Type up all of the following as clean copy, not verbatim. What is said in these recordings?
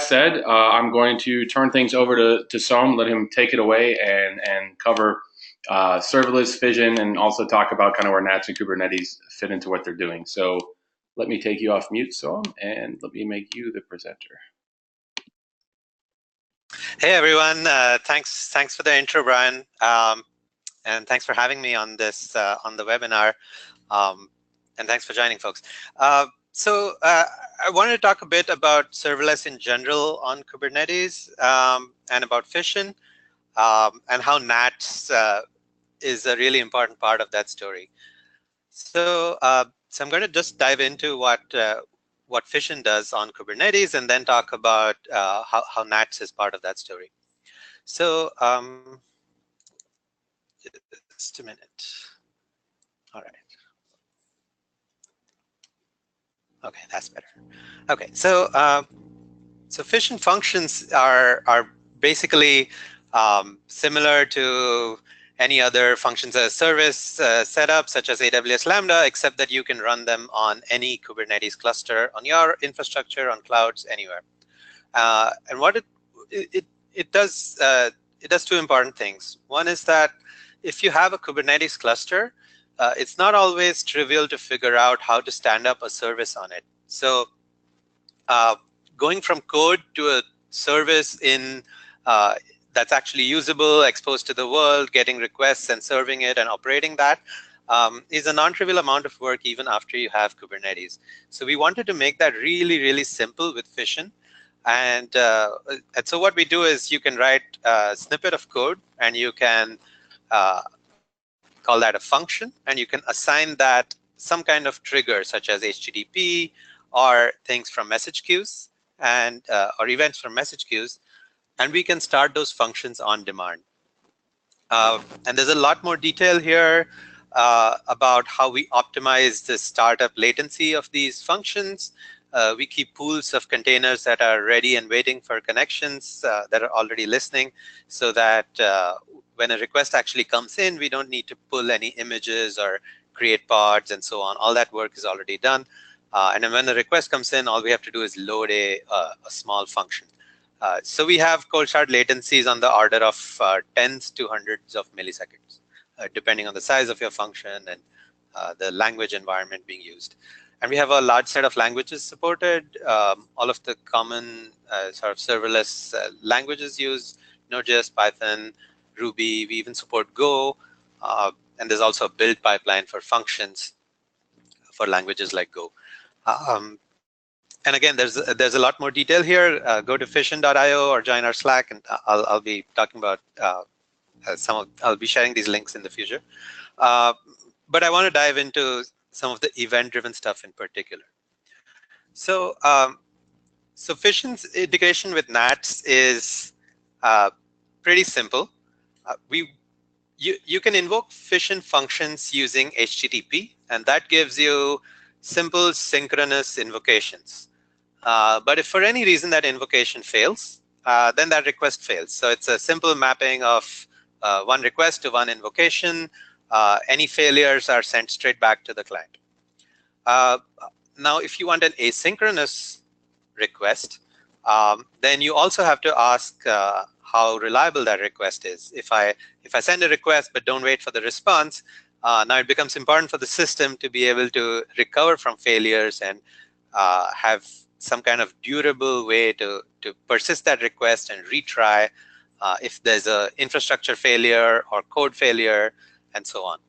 said, I'm going to turn things over to Soam, let him take it away and cover serverless, Fission, and also talk about kind of where NATS and Kubernetes fit into what they're doing. So let me take you off mute, Soam, and let me make you the presenter. Hey everyone, thanks for the intro, Brian, and thanks for having me on this on the webinar, and thanks for joining, folks. So I wanted to talk a bit about serverless in general on Kubernetes, and about Fission, and how NATS is a really important part of that story. So I'm going to just dive into what Fission does on Kubernetes, and then talk about how NATS is part of that story. So just a minute. All right. Okay, that's better. Okay, so so Fission functions are basically similar to any other functions as a service setup, such as AWS Lambda, except that you can run them on any Kubernetes cluster, on your infrastructure, on clouds, anywhere. And what it does two important things. One is that if you have a Kubernetes cluster, it's not always trivial to figure out how to stand up a service on it. So going from code to a service in that's actually usable, exposed to the world, getting requests and serving it and operating that is a non-trivial amount of work even after you have Kubernetes. So we wanted to make that really, really simple with Fission. And so what we do is you can write a snippet of code, and you can call that a function, and you can assign that some kind of trigger, such as HTTP or things from message queues, and or events from message queues, and we can start those functions on demand. And there's a lot more detail here about how we optimize the startup latency of these functions. We keep pools of containers that are ready and waiting for connections that are already listening, so that when a request actually comes in, we don't need to pull any images or create pods and so on. All that work is already done. And then when the request comes in, all we have to do is load a small function. So we have cold start latencies on the order of tens to hundreds of milliseconds, depending on the size of your function and the language environment being used. And we have a large set of languages supported, all of the common sort of serverless languages used, Node.js, Python, Ruby. We even support Go. And there's also a build pipeline for functions for languages like Go. And again, there's a lot more detail here. Go to fission.io or join our Slack, and I'll be talking about I'll be sharing these links in the future. But I want to dive into some of the event-driven stuff in particular. So so Fission's integration with NATS is pretty simple. You can invoke Fission functions using HTTP, and that gives you simple synchronous invocations. But if for any reason that invocation fails, then that request fails. So it's a simple mapping of one request to one invocation. Any failures are sent straight back to the client. Now, if you want an asynchronous request, then you also have to ask how reliable that request is. If I send a request but don't wait for the response, now it becomes important for the system to be able to recover from failures and have some kind of durable way to persist that request and retry if there's an infrastructure failure or code failure and so on.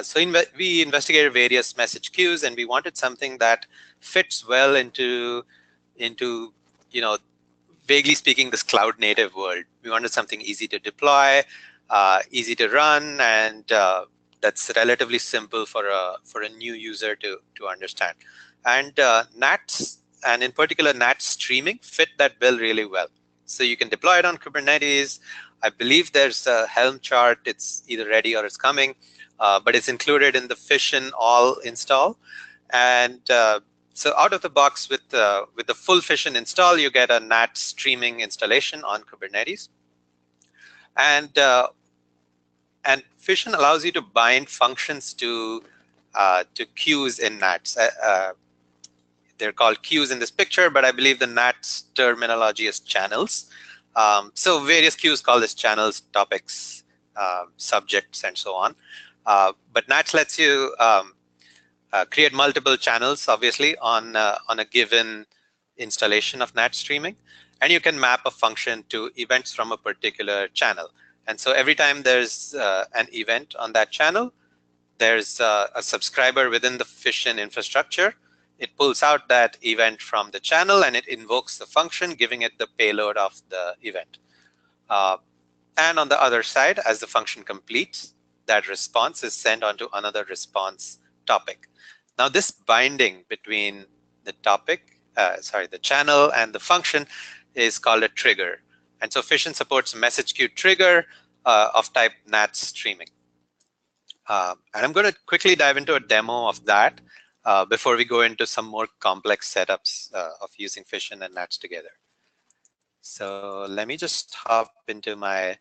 So we investigated various message queues, and we wanted something that fits well into vaguely speaking, this cloud native world. We wanted something easy to deploy, easy to run, and that's relatively simple for a new user to understand. And NATS, and in particular NATS streaming, fit that bill really well. So you can deploy it on Kubernetes. I believe there's a Helm chart. It's either ready or it's coming, but it's included in the Fission all install. And so out of the box with the full Fission install, you get a NATS streaming installation on Kubernetes. And Fission allows you to bind functions to queues in NATS. they're called queues in this picture, but I believe the NATS terminology is channels. So various queues call this channels, topics, subjects, and so on. But NATS lets you create multiple channels, obviously, on a given installation of NAT streaming. And you can map a function to events from a particular channel. And so every time there's an event on that channel, there's a subscriber within the Fission infrastructure. It pulls out that event from the channel and it invokes the function, giving it the payload of the event. And on the other side, as the function completes, that response is sent onto another response topic. Now, this binding between the topic, the channel and the function is called a trigger. And so Fission supports message queue trigger of type NATS streaming. And I'm going to quickly dive into a demo of that before we go into some more complex setups of using Fission and NATS together. So let me just hop into my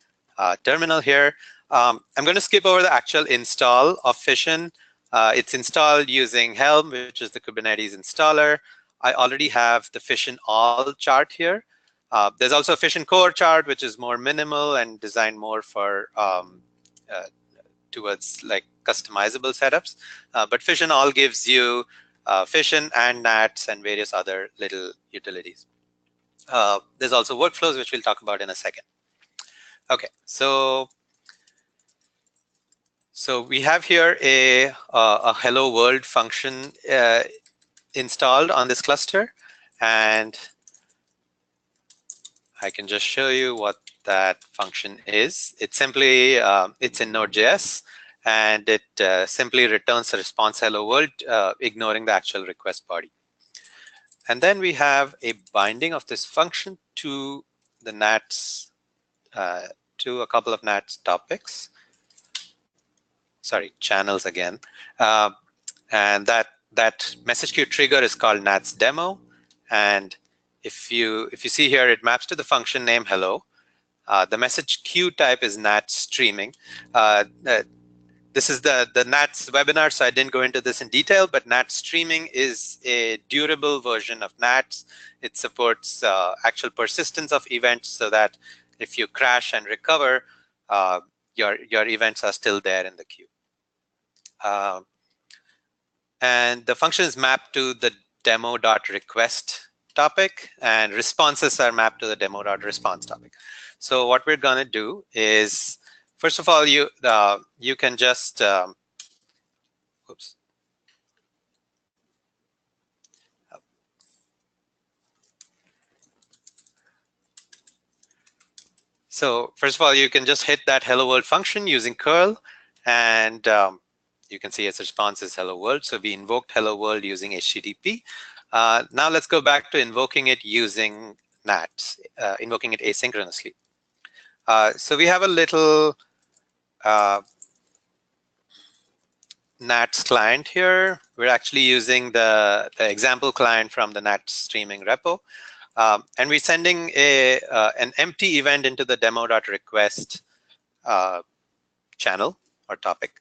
terminal here. I'm going to skip over the actual install of Fission. It's installed using Helm, which is the Kubernetes installer. I already have the Fission all chart here. There's also a Fission core chart, which is more minimal and designed more for towards like customizable setups. But Fission all gives you Fission and NATS and various other little utilities. There's also workflows, which we'll talk about in a second. Okay, so we have here a hello world function installed on this cluster, and I can just show you what that function is. It's simply it's in Node.js, and it simply returns a response hello world, ignoring the actual request body. And then we have a binding of this function to the NATS, to a couple of NATS topics. Sorry, channels again. And that message queue trigger is called NATS demo. And if you see here, it maps to the function name hello. The message queue type is NATS streaming. This is the NATS webinar, so I didn't go into this in detail, but NATS streaming is a durable version of NATS. It supports actual persistence of events so that if you crash and recover, your events are still there in the queue. And the function is mapped to the demo.request topic, and responses are mapped to the demo.response topic. So what we're going to do is, first of all, you can just oops. So first of all, you can just hit that hello world function using curl, and you can see its response is hello world. So we invoked hello world using HTTP. Now let's go back to invoking it using NATS, invoking it asynchronously. So we have a little NATS client here. We're actually using the example client from the NATS streaming repo. And we're sending an empty event into the demo.request channel or topic.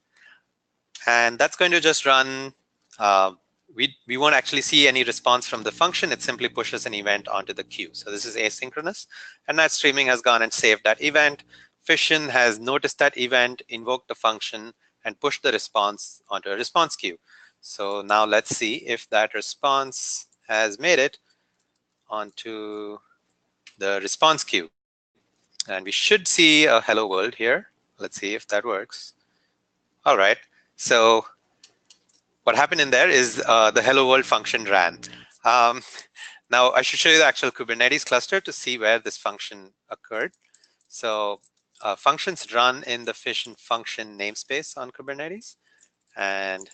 And that's going to just run. We won't actually see any response from the function. It simply pushes an event onto the queue. So this is asynchronous. And NATS streaming has gone and saved that event. Fission has noticed that event, invoked the function, and pushed the response onto a response queue. So now let's see if that response has made it onto the response queue. And we should see a hello world here. Let's see if that works. All right. So what happened in there is the hello world function ran. Now I should show you the actual Kubernetes cluster to see where this function occurred. So functions run in the Fission function namespace on Kubernetes. And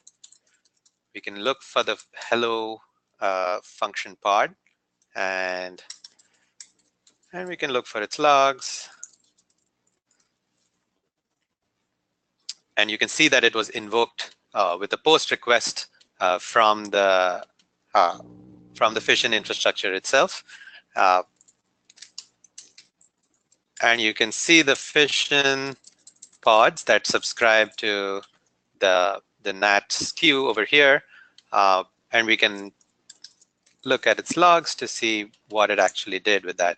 we can look for the hello function pod. And we can look for its logs. And you can see that it was invoked with a post request from the Fission infrastructure itself. And you can see the Fission pods that subscribe to the NATS queue over here. And we can look at its logs to see what it actually did with that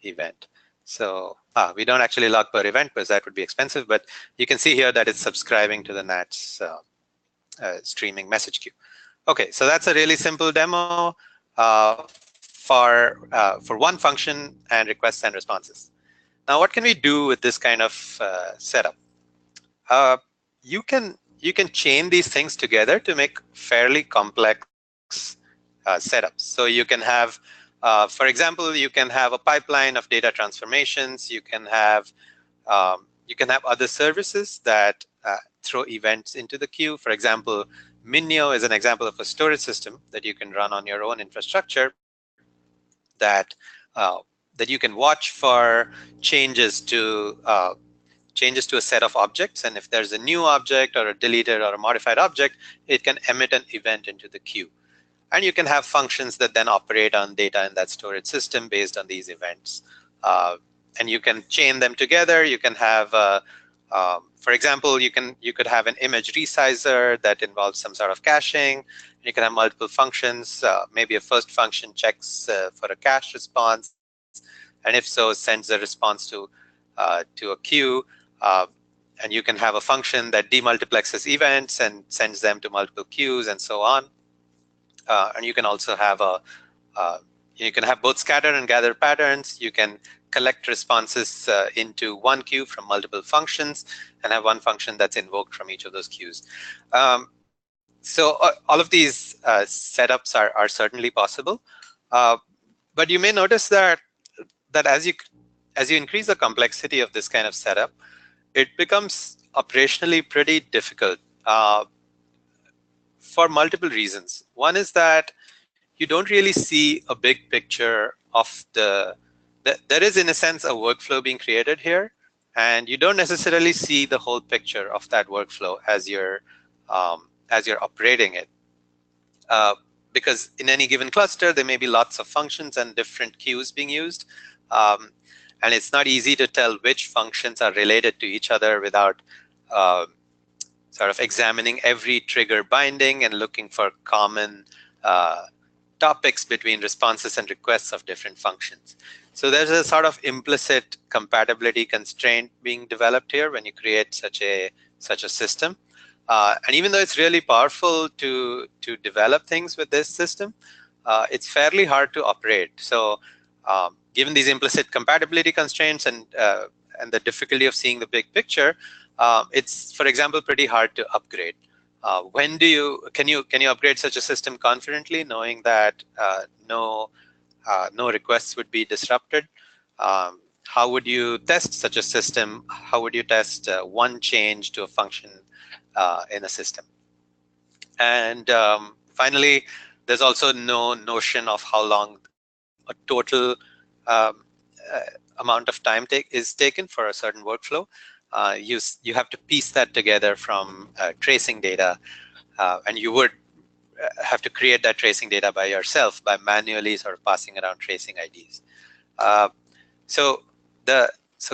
event. So we don't actually log per event because that would be expensive, but you can see here that it's subscribing to the NATS streaming message queue. Okay, so that's a really simple demo for one function and requests and responses. Now, what can we do with this kind of setup? You can chain these things together to make fairly complex setups. So you can have, for example, you can have a pipeline of data transformations. You can have other services that throw events into the queue. For example, Minio is an example of a storage system that you can run on your own infrastructure that that you can watch for changes to a set of objects, and if there's a new object or a deleted or a modified object, it can emit an event into the queue. And you can have functions that then operate on data in that storage system based on these events. And you can chain them together. You can have, for example, you could have an image resizer that involves some sort of caching. You can have multiple functions. Maybe a first function checks for a cache response, and if so, sends a response to a queue. And you can have a function that demultiplexes events and sends them to multiple queues and so on. And you can also have you can have both scatter and gather patterns. You can collect responses into one queue from multiple functions and have one function that's invoked from each of those queues. So all of these setups are certainly possible. But you may notice that as you increase the complexity of this kind of setup, it becomes operationally pretty difficult for multiple reasons. One is that you don't really see a big picture of there is, in a sense, a workflow being created here, and you don't necessarily see the whole picture of that workflow as you're operating it. Because in any given cluster, there may be lots of functions and different queues being used. And it's not easy to tell which functions are related to each other without sort of examining every trigger binding and looking for common topics between responses and requests of different functions. So there's a sort of implicit compatibility constraint being developed here when you create such a system. And even though it's really powerful to develop things with this system, it's fairly hard to operate. So given these implicit compatibility constraints and the difficulty of seeing the big picture, it's, for example, pretty hard to upgrade. Can you upgrade such a system confidently, knowing that no requests would be disrupted? How would you test such a system? How would you test one change to a function in a system? And finally, there's also no notion of how long a total amount of time is taken for a certain workflow. You have to piece that together from tracing data, and you would have to create that tracing data by yourself by manually sort of passing around tracing IDs. So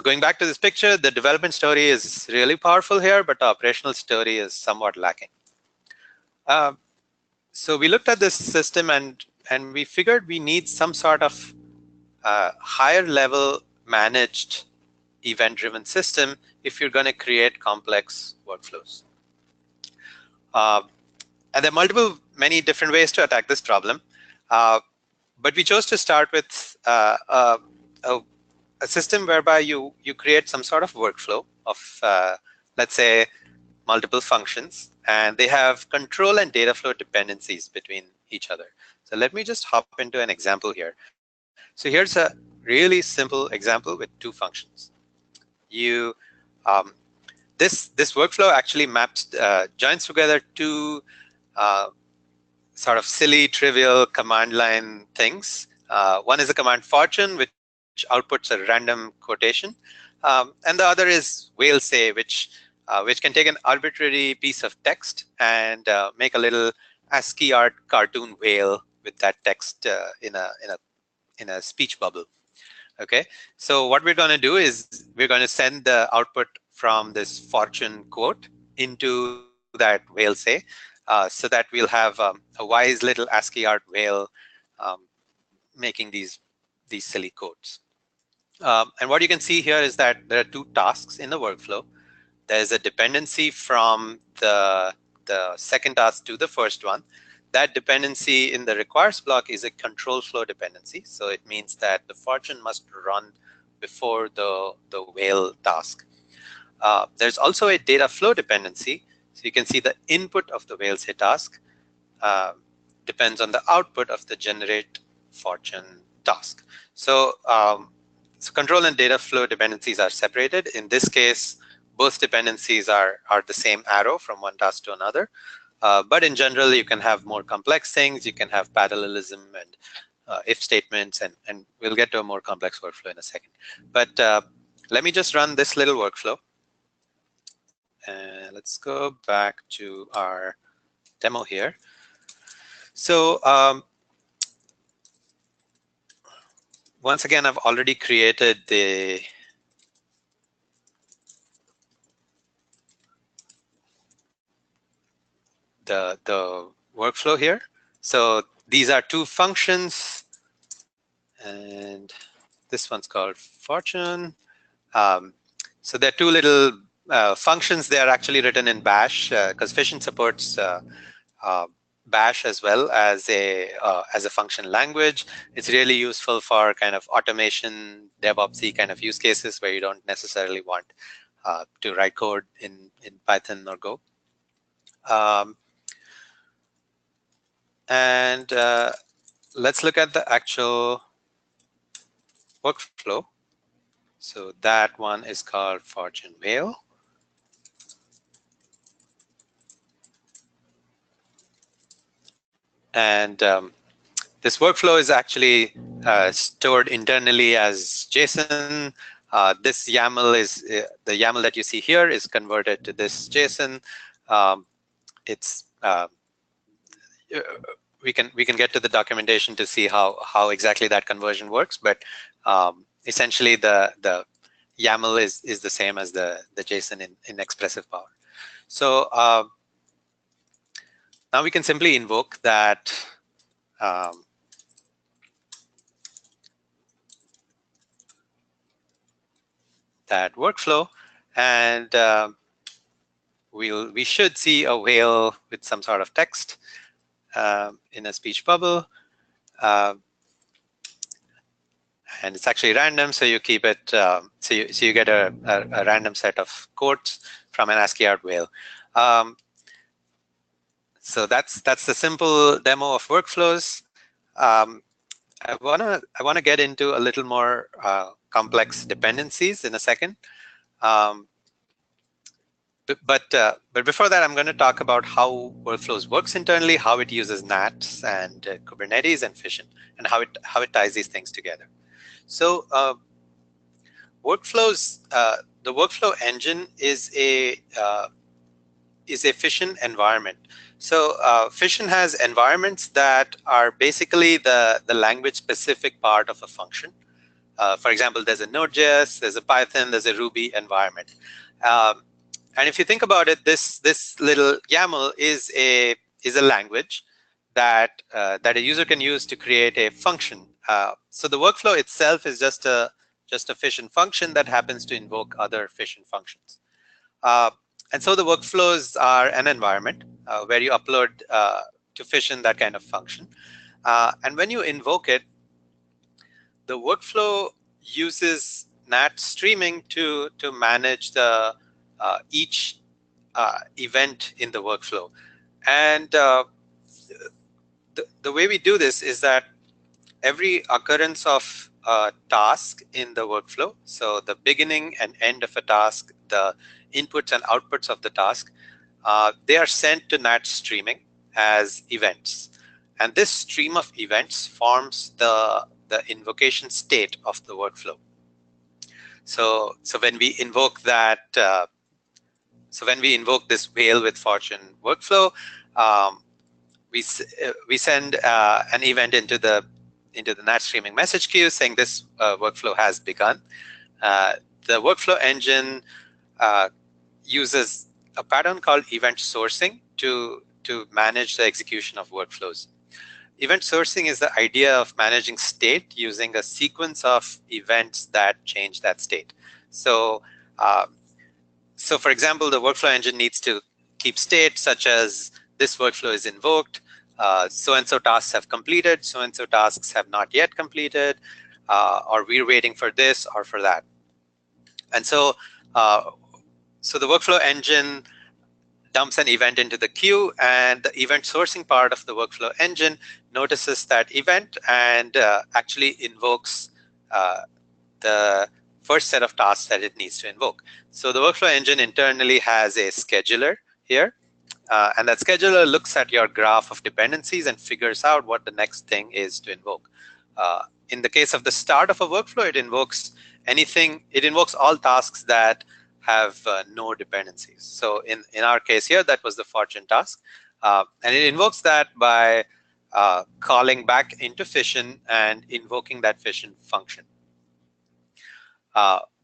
going back to this picture, the development story is really powerful here, but the operational story is somewhat lacking. So we looked at this system and we figured we need some sort of higher level managed event-driven system if you're going to create complex workflows. And there are many different ways to attack this problem. But we chose to start with a system whereby you create some sort of workflow of, let's say, multiple functions, and they have control and data flow dependencies between each other. So let me just hop into an example here. So here's a really simple example with two functions. This workflow actually joins together two sort of silly, trivial command line things. One is a command fortune, which outputs a random quotation, and the other is whale say, which can take an arbitrary piece of text and make a little ASCII art cartoon whale with that text in a speech bubble. Okay, so what we're going to do is we're going to send the output from this fortune quote into that whale say, so that we'll have a wise little ASCII art whale making these silly codes. And what you can see here is that there are two tasks in the workflow. There's a dependency from the second task to the first one. That dependency in the requires block is a control flow dependency. So it means that the fortune must run before the whale task. There's also a data flow dependency. So you can see the input of the whale say task depends on the output of the generate fortune task. So, so control and data flow dependencies are separated. In this case, both dependencies are the same arrow from one task to another. But in general, you can have more complex things. You can have parallelism and if statements, and we'll get to a more complex workflow in a second. But let me just run this little workflow. And let's go back to our demo here. So once again, I've already created the workflow here. So these are two functions, and this one's called fortune. So they're two little functions. They are actually written in Bash because Fission supports Bash as well as a function language. It's really useful for kind of automation, DevOpsy kind of use cases where you don't necessarily want to write code in Python or Go. And let's look at the actual workflow. So that one is called fortune whale. And this workflow is actually stored internally as JSON. This YAML is the YAML that you see here is converted to this JSON. It's we can get to the documentation to see how exactly that conversion works, but essentially the YAML is the same as the JSON in expressive power. So now we can simply invoke that that workflow, and we should see a whale with some sort of text in a speech bubble. And it's actually random, so you keep it. So you get a random set of quotes from an ASCII art whale. So that's the simple demo of workflows. I wanna get into a little more complex dependencies in a second. But before that, I'm going to talk about how workflows works internally, how it uses NATS and Kubernetes and Fission, and how it ties these things together. So workflows, the workflow engine is a Fission environment. So Fission has environments that are basically the language specific part of a function. For example, there's a Node.js, there's a Python, there's a Ruby environment. And if you think about it, this little YAML is a language that a user can use to create a function. So the workflow itself is just a Fission function that happens to invoke other Fission functions. And so the workflows are an environment where you upload to Fission that kind of function. And when you invoke it, the workflow uses NATS streaming to manage the each event in the workflow. And the way we do this is that every occurrence of a task in the workflow, so the beginning and end of a task, the inputs and outputs of the task, they are sent to NATS streaming as events. And this stream of events forms the invocation state of the workflow. So when we invoke that, so when we invoke this whale with fortune workflow, we send an event into the NATS streaming message queue saying this workflow has begun. The workflow engine uses a pattern called event sourcing to manage the execution of workflows. event sourcing is the idea of managing state using a sequence of events that change that state. So, so for example, the workflow engine needs to keep state such as this workflow is invoked, so-and-so tasks have completed, so-and-so tasks have not yet completed, or we're waiting for this or for that. And so, so the workflow engine dumps an event into the queue, and the event sourcing part of the workflow engine notices that event and actually invokes the first set of tasks that it needs to invoke. So the workflow engine internally has a scheduler here, and that scheduler looks at your graph of dependencies and figures out what the next thing is to invoke. In the case of the start of a workflow, it invokes anything, it invokes all tasks that have no dependencies. So in our case here, that was the fortune task. And it invokes that by calling back into Fission and invoking that Fission function.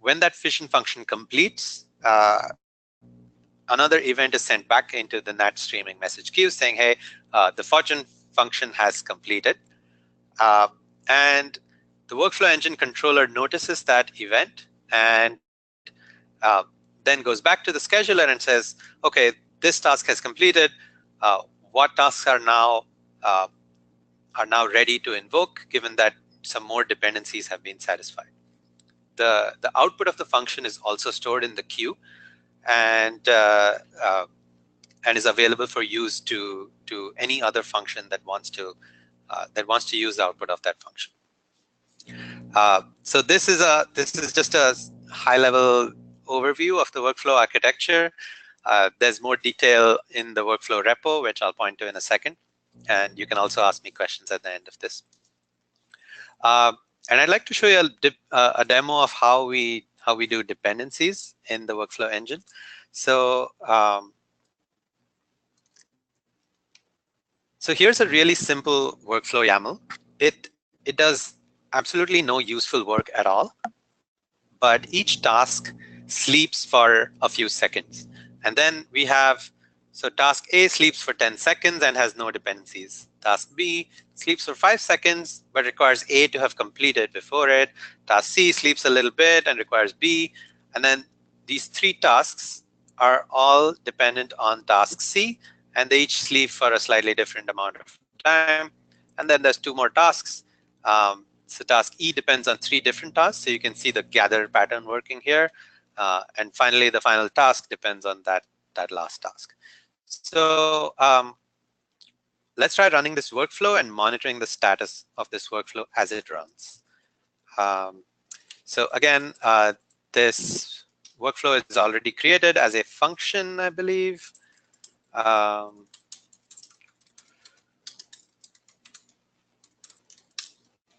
When that Fission function completes, another event is sent back into the NATS streaming message queue saying, hey, the fortune function has completed. And the workflow engine controller notices that event and then goes back to the scheduler and says, okay, this task has completed. What tasks are now ready to invoke, given that some more dependencies have been satisfied? The output of the function is also stored in the queue and is available for use to any other function that wants to use the output of that function. So this is just a high-level overview of the workflow architecture. There's more detail in the workflow repo, which I'll point to in a second. And you can also ask me questions at the end of this. And I'd like to show you a demo of how we do dependencies in the workflow engine. So so here's a really simple workflow YAML. It does absolutely no useful work at all, but each task sleeps for a few seconds. And then we have, so task A sleeps for 10 seconds and has no dependencies. Task B sleeps for 5 seconds, but requires A to have completed before it. Task C sleeps a little bit and requires B. And then these 3 tasks are all dependent on task C, and they each sleep for a slightly different amount of time. And then there's 2 more tasks. So task E depends on 3 different tasks. So you can see the gather pattern working here. And finally, the final task depends on that last task. So let's try running this workflow and monitoring the status of this workflow as it runs. So again, this workflow is already created as a function, I believe.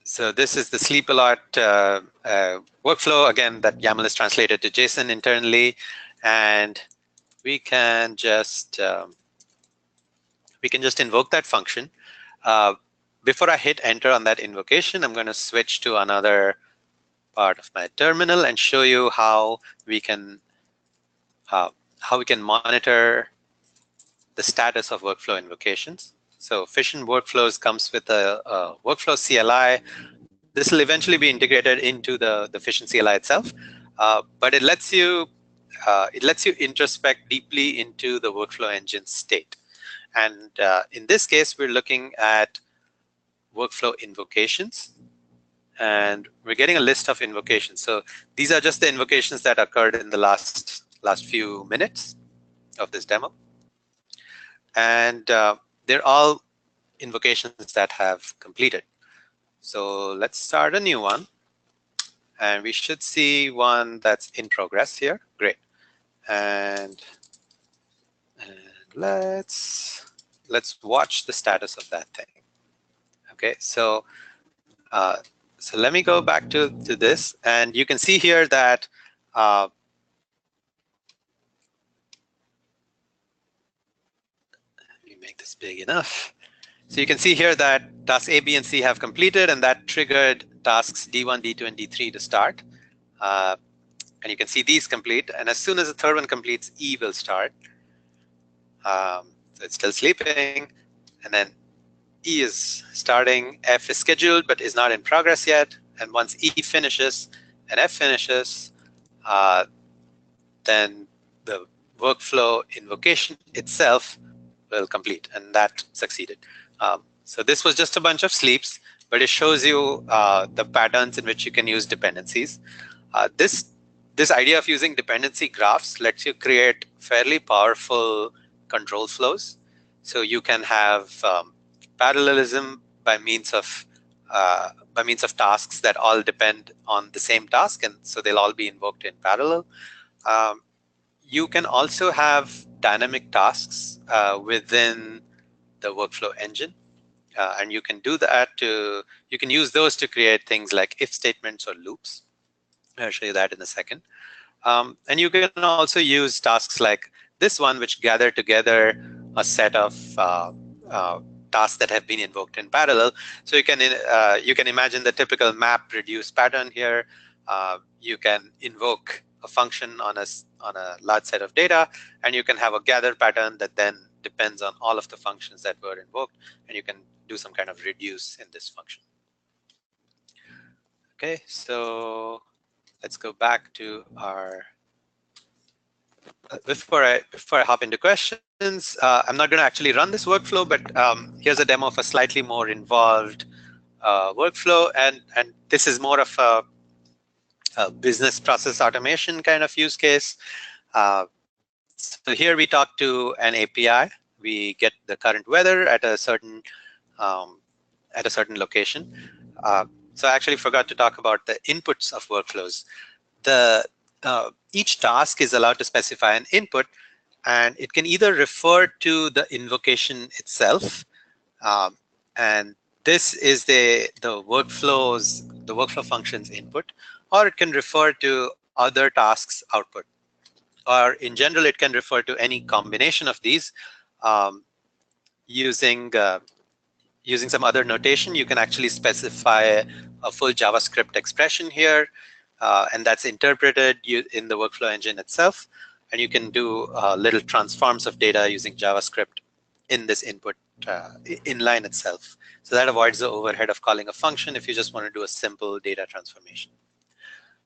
So this is the sleep alert workflow. Again, that YAML is translated to JSON internally, and we can just invoke that function. Before I hit enter on that invocation, I'm going to switch to another part of my terminal and show you how we can monitor the status of workflow invocations. So Fission Workflows comes with a workflow CLI. This will eventually be integrated into the Fission CLI itself, but it lets you introspect deeply into the workflow engine state. And in this case, we're looking at workflow invocations, and we're getting a list of invocations. So these are just the invocations that occurred in the last few minutes of this demo. And they're all invocations that have completed. So let's start a new one. And we should see one that's in progress here. Great. And let's watch the status of that thing. Okay, so so let me go back to this, and you can see here that let me make this big enough. So you can see here that tasks A, B, and C have completed, and that triggered tasks D1, D2, and D3 to start. And you can see these complete, and as soon as the third one completes, E will start. So it's still sleeping, and then E is starting, F is scheduled but is not in progress yet. And once E finishes and F finishes, then the workflow invocation itself will complete, and that succeeded. So this was just a bunch of sleeps, but it shows you the patterns in which you can use dependencies. This idea of using dependency graphs lets you create fairly powerful control flows. So you can have parallelism by means of tasks that all depend on the same task, and so they'll all be invoked in parallel. Um, you can also have dynamic tasks within the workflow engine. And you can do that you can use those to create things like if statements or loops. I'll show you that in a second. And you can also use tasks like this one, which gather together a set of tasks that have been invoked in parallel. So you can imagine the typical map reduce pattern here. You can invoke a function on a large set of data, and you can have a gather pattern that then depends on all of the functions that were invoked, and you can do some kind of reduce in this function. Okay, so let's go back to our before I hop into questions, I'm not going to actually run this workflow, but here's a demo of a slightly more involved workflow, and this is more of a business process automation kind of use case. So here we talk to an API. We get the current weather at a certain location. So I actually forgot to talk about the inputs of workflows. Each task is allowed to specify an input, and it can either refer to the invocation itself, and this is the workflow function's input, or it can refer to other tasks' output, or in general, it can refer to any combination of these. Using some other notation, you can actually specify a full JavaScript expression here, and that's interpreted in the workflow engine itself. And you can do little transforms of data using JavaScript in this input inline itself. So that avoids the overhead of calling a function if you just want to do a simple data transformation.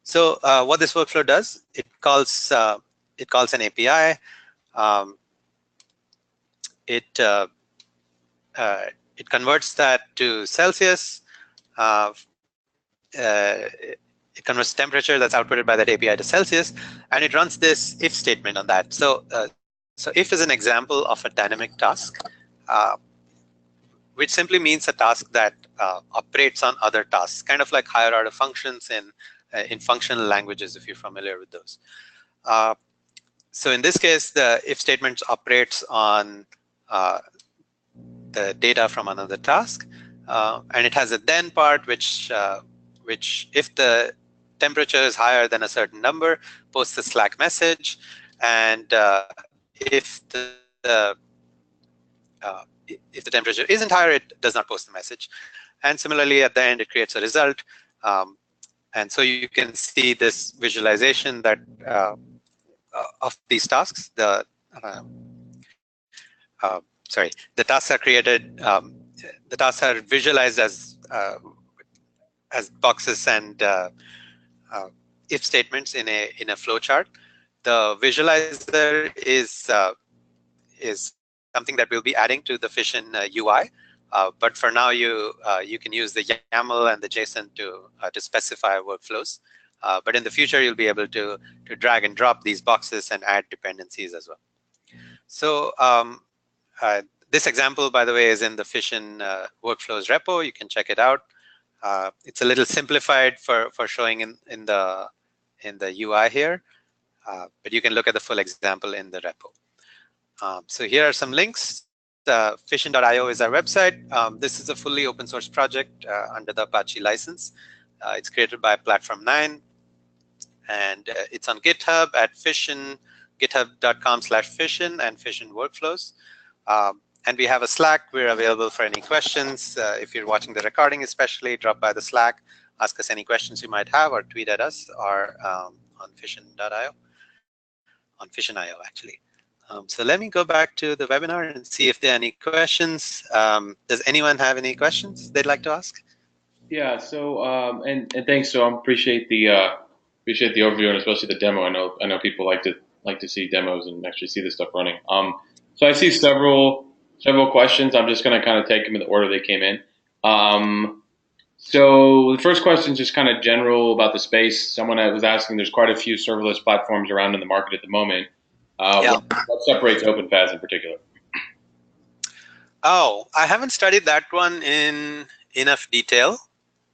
So what this workflow does, it calls an API. It converts that to Celsius. It converts temperature that's outputted by that API to Celsius, and it runs this if statement on that. So if is an example of a dynamic task, which simply means a task that operates on other tasks, kind of like higher order functions in functional languages, if you're familiar with those. So in this case, the if statement operates on the data from another task, and it has a then part, which if the temperature is higher than a certain number, posts a Slack message, and if the temperature isn't higher, it does not post the message. And similarly, at the end, it creates a result. And so you can see this visualization that of these tasks. The tasks are created. The tasks are visualized as boxes and if statements in a flowchart. The visualizer is something that we'll be adding to the Fission UI. But for now, you can use the YAML and the JSON to specify workflows. But in the future, you'll be able to drag and drop these boxes and add dependencies as well. So this example, by the way, is in the Fission workflows repo. You can check it out. It's a little simplified for showing in the UI here, but you can look at the full example in the repo. So here are some links. Fission.io is our website. This is a fully open source project under the Apache license. It's created by Platform 9, and it's on GitHub at Fission, github.com/Fission and Fission Workflows. And we have a Slack. We're available for any questions. If you're watching the recording, especially, drop by the Slack, ask us any questions you might have, or tweet at us, or on Fission.io, on Fission.io actually. So let me go back to the webinar and see if there are any questions. Does anyone have any questions they'd like to ask? Yeah. So and thanks. So I appreciate the overview and especially the demo. I know people like to see demos and actually see this stuff running. So I see several questions. I'm just going to kind of take them in the order they came in. So the first question is just kind of general about the space. Someone was asking, there's quite a few serverless platforms around in the market at the moment. Yeah. What separates OpenFaaS in particular? Oh, I haven't studied that one in enough detail,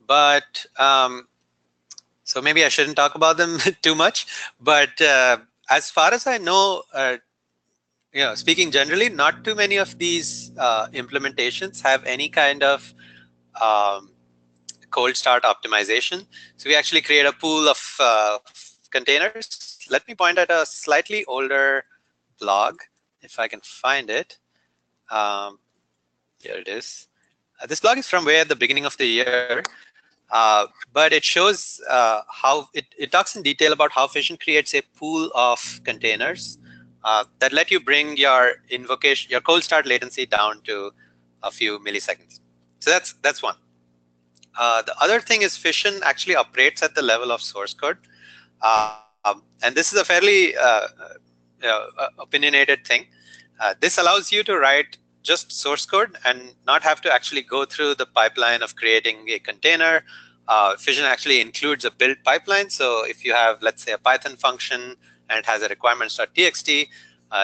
but so maybe I shouldn't talk about them too much. But as far as I know, speaking generally, not too many of these implementations have any kind of cold start optimization. So we actually create a pool of containers. Let me point at a slightly older blog, if I can find it. Here it is. This blog is from way at the beginning of the year, but it shows how it talks in detail about how Fission creates a pool of containers that let you bring your invocation, your cold start latency down to a few milliseconds. So that's one. The other thing is Fission actually operates at the level of source code. And this is a fairly opinionated thing. This allows you to write just source code and not have to actually go through the pipeline of creating a container. Fission actually includes a build pipeline. So if you have, let's say, a Python function and it has a requirements.txt,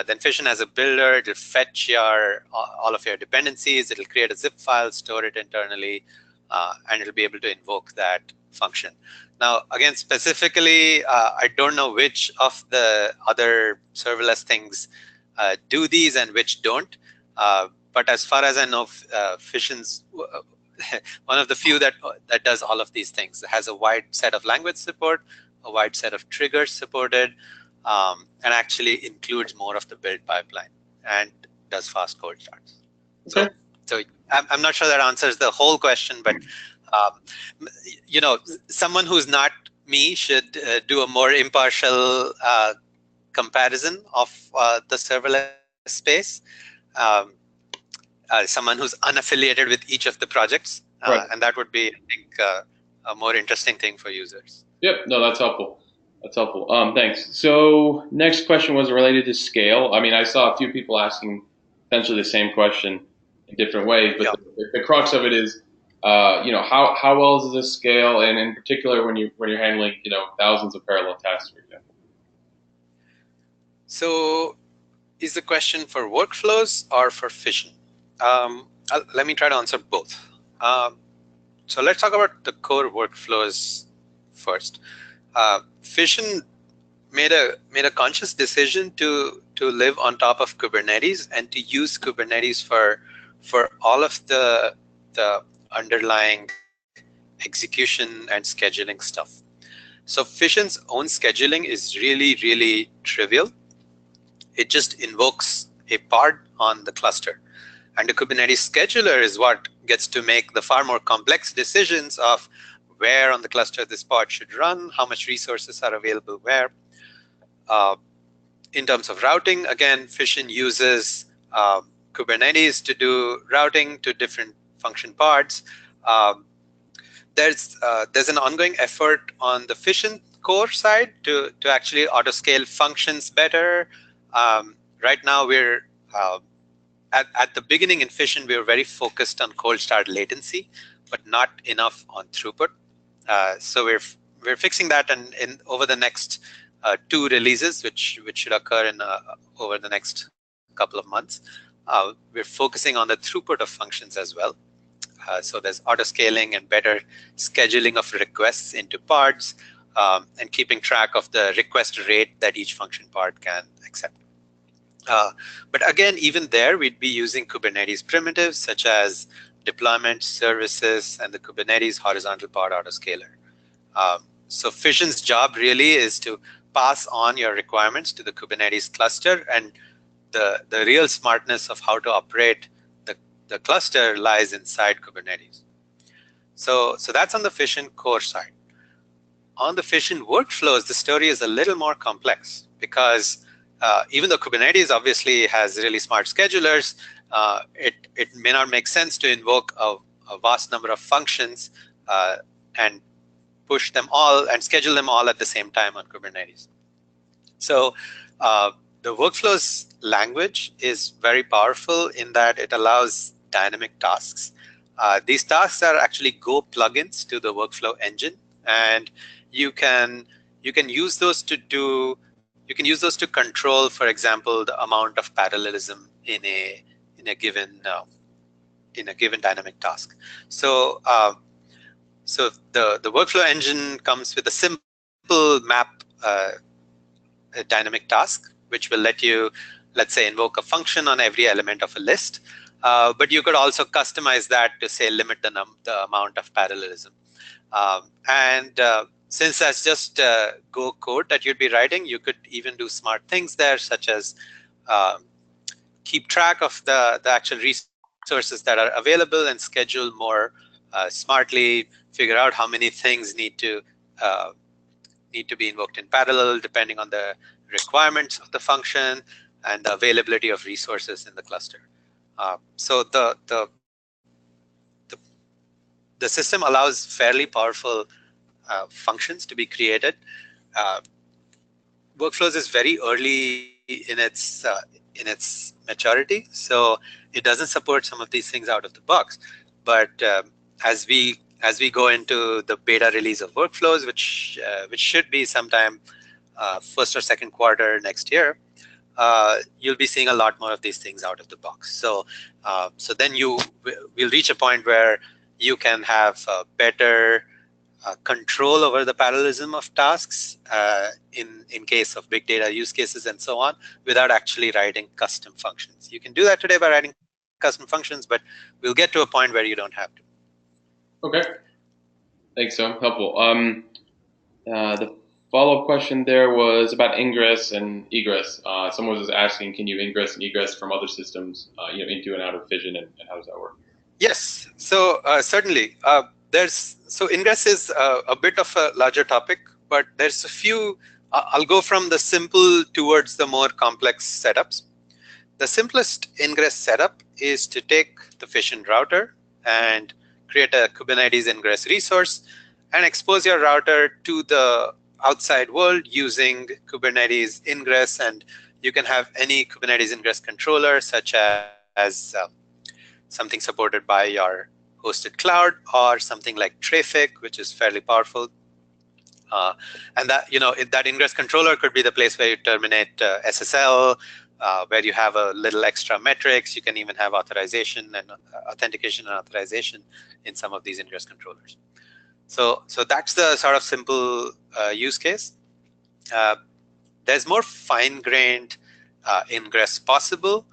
then Fission as a builder, it'll fetch all of your dependencies. It'll create a zip file, store it internally, and it'll be able to invoke that function. Now, again, specifically, I don't know which of the other serverless things do these and which don't. But as far as I know, Fission's one of the few that does all of these things. It has a wide set of language support, a wide set of triggers supported, and actually includes more of the build pipeline and does fast cold starts. Okay. So I'm not sure that answers the whole question, but someone who's not me should do a more impartial comparison of the serverless space. Someone who's unaffiliated with each of the projects, Right. and that would be, I think, a more interesting thing for users. Yep. No, that's helpful. That's helpful. Thanks. So next question was related to scale. I mean, I saw a few people asking essentially the same question in different ways, but the crux of it is, how well does this scale, and in particular when you're handling, thousands of parallel tasks, for example. So, is the question for workflows or for Fission? Let me try to answer both. So let's talk about the core workflows first. Fission made a conscious decision to live on top of Kubernetes and to use Kubernetes for all of the underlying execution and scheduling stuff. So Fission's own scheduling is really, really trivial. It just invokes a pod on the cluster. And the Kubernetes scheduler is what gets to make the far more complex decisions of where on the cluster this pod should run, how much resources are available where. In terms of routing, again, Fission uses Kubernetes to do routing to different function pods. There's an ongoing effort on the Fission core side to actually auto-scale functions better. Right now, we're at the beginning in Fission, we were very focused on cold start latency, but not enough on throughput. So we're fixing that, and over the next 2 releases, which should occur over the next couple of months, we're focusing on the throughput of functions as well. So there's auto scaling and better scheduling of requests into pods, and keeping track of the request rate that each function pod can accept. But again, even there, we'd be using Kubernetes primitives such as deployment services and the Kubernetes horizontal pod autoscaler. So Fission's job really is to pass on your requirements to the Kubernetes cluster, and the real smartness of how to operate the cluster lies inside Kubernetes. So that's on the Fission core side. On the Fission workflows, the story is a little more complex because even though Kubernetes obviously has really smart schedulers, it may not make sense to invoke a vast number of functions and push them all and schedule them all at the same time on Kubernetes. So the workflows language is very powerful in that it allows dynamic tasks. These tasks are actually Go plugins to the workflow engine, and you can use those to control, for example, the amount of parallelism in a given dynamic task. So so the workflow engine comes with a simple map a dynamic task, which will let you, let's say, invoke a function on every element of a list. But you could also customize that to, say, limit the amount of parallelism. Since that's just Go code that you'd be writing, you could even do smart things there, such as keep track of the actual resources that are available and schedule more smartly, figure out how many things need to be invoked in parallel depending on the requirements of the function and the availability of resources in the cluster. So the system allows fairly powerful functions to be created. Workflows is very early in its maturity, so it doesn't support some of these things out of the box. But as we go into the beta release of workflows, which should be sometime first or second quarter next year, you'll be seeing a lot more of these things out of the box. So then we'll reach a point where you can have better control over the parallelism of tasks in case of big data use cases and so on, without actually writing custom functions. You can do that today by writing custom functions, but we'll get to a point where you don't have to. Okay. Thanks, Soam. Helpful. The follow-up question there was about ingress and egress. Someone was asking, can you ingress and egress from other systems, into and out of Fission, and how does that work? Yes. So certainly, so ingress is a bit of a larger topic, but there's a few. I'll go from the simple towards the more complex setups. The simplest ingress setup is to take the Fission router and create a Kubernetes ingress resource and expose your router to the outside world using Kubernetes ingress. And you can have any Kubernetes ingress controller, such as something supported by your hosted cloud, or something like Traefik, which is fairly powerful. And that that ingress controller could be the place where you terminate SSL, where you have a little extra metrics. You can even have authorization and authentication and authorization in some of these ingress controllers. So that's the sort of simple use case. There's more fine-grained ingress possible.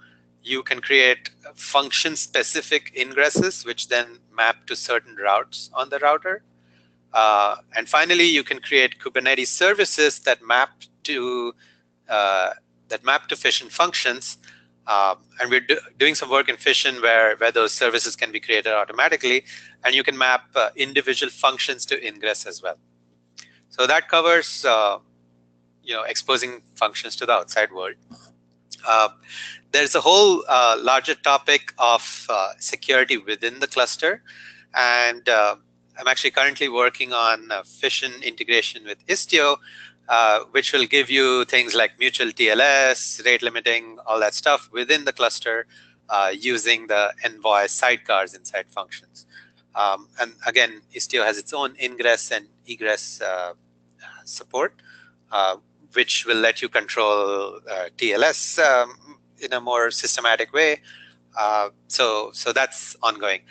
You can create function-specific ingresses, which then map to certain routes on the router. And finally, you can create Kubernetes services that map to Fission functions. And we're doing some work in Fission where those services can be created automatically, and you can map individual functions to ingress as well. So that covers exposing functions to the outside world. There's a whole larger topic of security within the cluster, and I'm actually currently working on Fission integration with Istio, which will give you things like mutual TLS, rate limiting, all that stuff within the cluster using the Envoy sidecars inside functions. And again, Istio has its own ingress and egress support, which will let you control TLS in a more systematic way. So that's ongoing.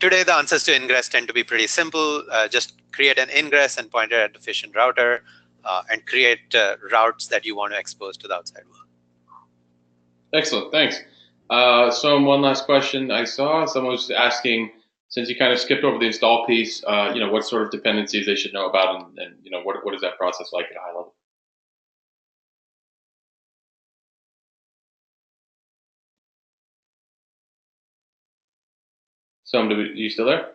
Today, the answers to ingress tend to be pretty simple. Just create an ingress and point it at the Fission router, and create routes that you want to expose to the outside world. Excellent, thanks. So one last question I saw. Someone was asking, since you kind of skipped over the install piece, what sort of dependencies they should know about, and what is that process like at a high level? Soam, are you still there?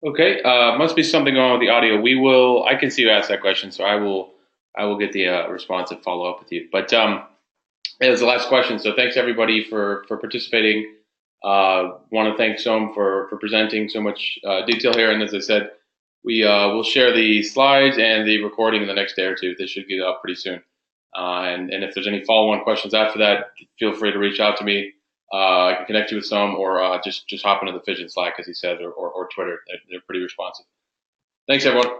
Okay, must be something wrong with the audio. We will. I can see you asked that question, so I will. I will get the response and follow up with you. But it was the last question. So thanks everybody for participating. Want to thank Soam for presenting so much detail here. And as I said, we will share the slides and the recording in the next day or two. This should get up pretty soon. And if there's any follow-on questions after that, feel free to reach out to me. I can connect you with some, or just hop into the Fission Slack, as he said, or Twitter. They're pretty responsive. Thanks, everyone.